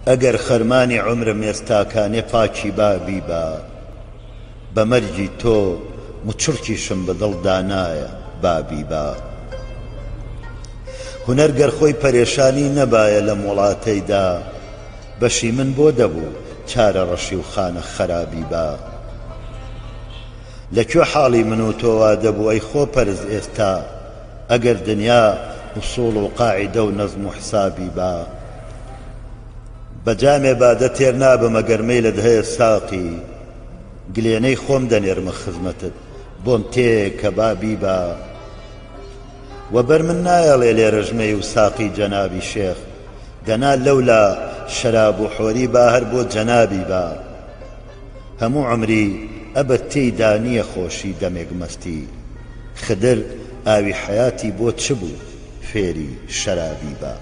ئەگەر خەرمانی عومرم ئێستاکانێ پاکی بابی بە بە مەرگی تۆ مچڕکیشم بەدڵ دانایە بابی بە هونەر گەر خۆی پەرێشانی نەبایە لە وڵاتەیدا بەشی من بۆ دەبوو چارە ڕەشی و خانە خەرابی بە لەکوێ حاڵی من و تۆوا دەبوو ئەی خۆپەرز ئێستا ئەگەر دنیا وصول و قاعدە و نەزم و حسابی بە بەجامێ بادە تێر نابم ئەگەرمەی لەت هەیە ساقی گلێنەی خۆم دەنێرمە خزمەتت بۆم تێ کە بابی بە وەبەر من نایەڵێ لێرەژمەی و ساقی جەنابی شێخ دەنا لەولا شەراب و حۆری با هەر بۆ جەنابی بە هەموو عمری ئەبەت تێیدا نییە خۆشی دەمێک مەستی خدر ئاوی حەیاتی بۆ چ بوو فێری شەرابی بە